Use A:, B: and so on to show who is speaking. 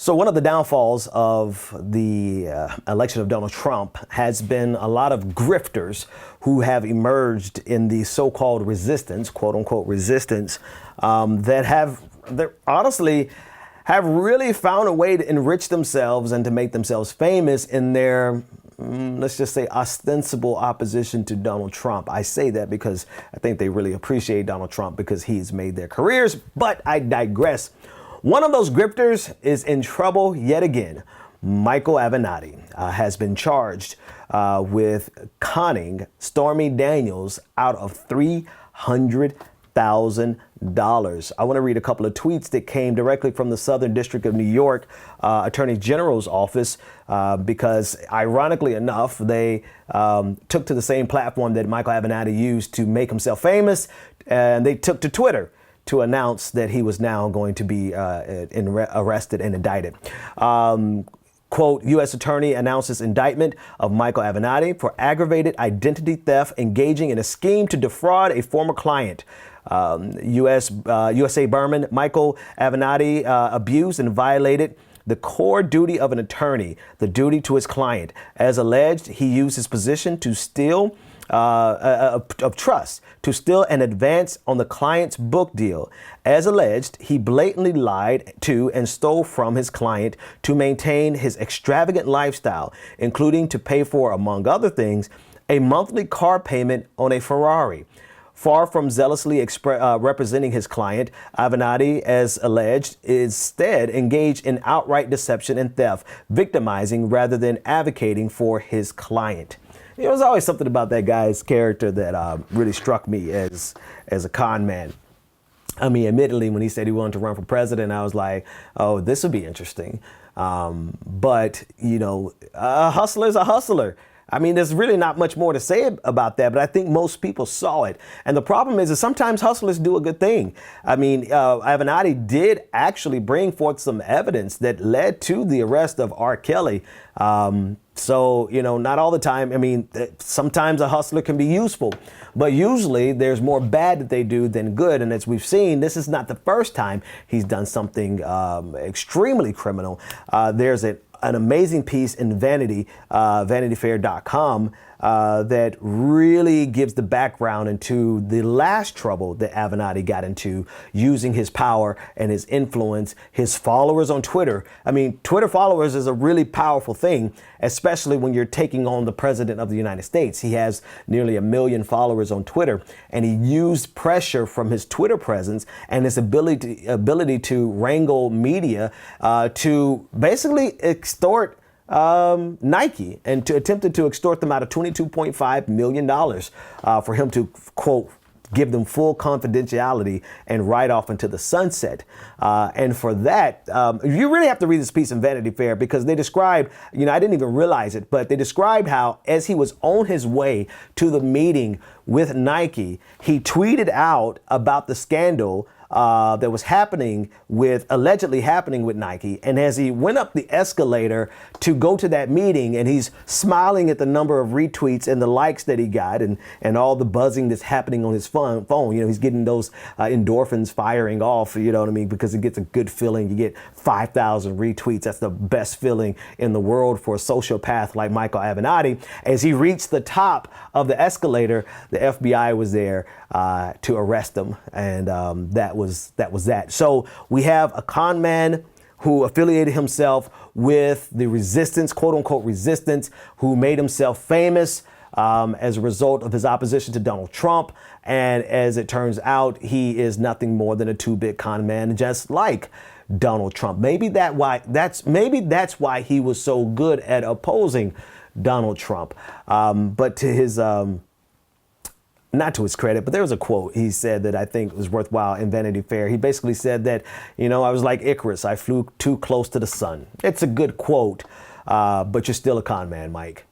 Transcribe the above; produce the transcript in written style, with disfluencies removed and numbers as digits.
A: So one of the downfalls of the election of Donald Trump has been a lot of grifters who have emerged in the so-called resistance, quote unquote resistance, that honestly have really found a way to enrich themselves and to make themselves famous in their, let's just say, ostensible opposition to Donald Trump. I say that because I think they really appreciate Donald Trump because he's made their careers, but I digress. One of those grifters is in trouble yet again. Michael Avenatti has been charged with conning Stormy Daniels out of $300,000. I want to read a couple of tweets that came directly from the Southern District of New York Attorney General's office because, ironically enough, they took to the same platform that Michael Avenatti used to make himself famous, and they took to Twitter to announce that he was now going to be arrested and indicted. Quote, U.S. Attorney announces indictment of Michael Avenatti for aggravated identity theft, engaging in a scheme to defraud a former client. USA Berman, Michael Avenatti abused and violated the core duty of an attorney, the duty to his client. As alleged, he used his position to steal of trust to steal an advance on the client's book deal. As alleged, he blatantly lied to and stole from his client to maintain his extravagant lifestyle, including to pay for, among other things, a monthly car payment on a Ferrari. Far from zealously representing his client, Avenatti, as alleged, instead engaged in outright deception and theft, victimizing rather than advocating for his client. There was always something about that guy's character that really struck me as a con man. I mean, admittedly, when he said he wanted to run for president, I was like, oh, this would be interesting. But, you know, a hustler's a hustler. I mean, there's really not much more to say about that, but I think most people saw it. And the problem is that sometimes hustlers do a good thing. I mean, Avenatti did actually bring forth some evidence that led to the arrest of R. Kelly. So, you know, not all the time. I mean, sometimes a hustler can be useful, but usually there's more bad that they do than good. And as we've seen, this is not the first time he's done something extremely criminal. There's an amazing piece in Vanity, vanityfair.com, that really gives the background into the last trouble that Avenatti got into using his power and his influence, his followers on Twitter. I mean, Twitter followers is a really powerful thing, especially when you're taking on the president of the United States. He has nearly 1 million followers on Twitter, and he used pressure from his Twitter presence and his ability to wrangle media to basically extort Nike and attempted to extort them out of $22.5 million for him to, quote, give them full confidentiality and ride off into the sunset. And for that, you really have to read this piece in Vanity Fair because they described, you know, I didn't even realize it, but they described how as he was on his way to the meeting with Nike, he tweeted out about the scandal that was allegedly happening with Nike. And as he went up the escalator to go to that meeting, and he's smiling at the number of retweets and the likes that he got and all the buzzing that's happening on his phone, you know, he's getting those endorphins firing off, you know what I mean? Because it gets a good feeling. You get 5,000 retweets. That's the best feeling in the world for a sociopath like Michael Avenatti. As he reached the top of the escalator, the FBI was there to arrest him. And that was that. So we have a con man who affiliated himself with the resistance, quote unquote resistance, who made himself famous as a result of his opposition to Donald Trump. And as it turns out, he is nothing more than a two-bit con man, just like Donald Trump. Maybe that's why he was so good at opposing Donald Trump. But to his not to his credit, but there was a quote he said that I think was worthwhile in Vanity Fair. He basically said that, you know, I was like Icarus. I flew too close to the sun. It's a good quote, but you're still a con man, Mike.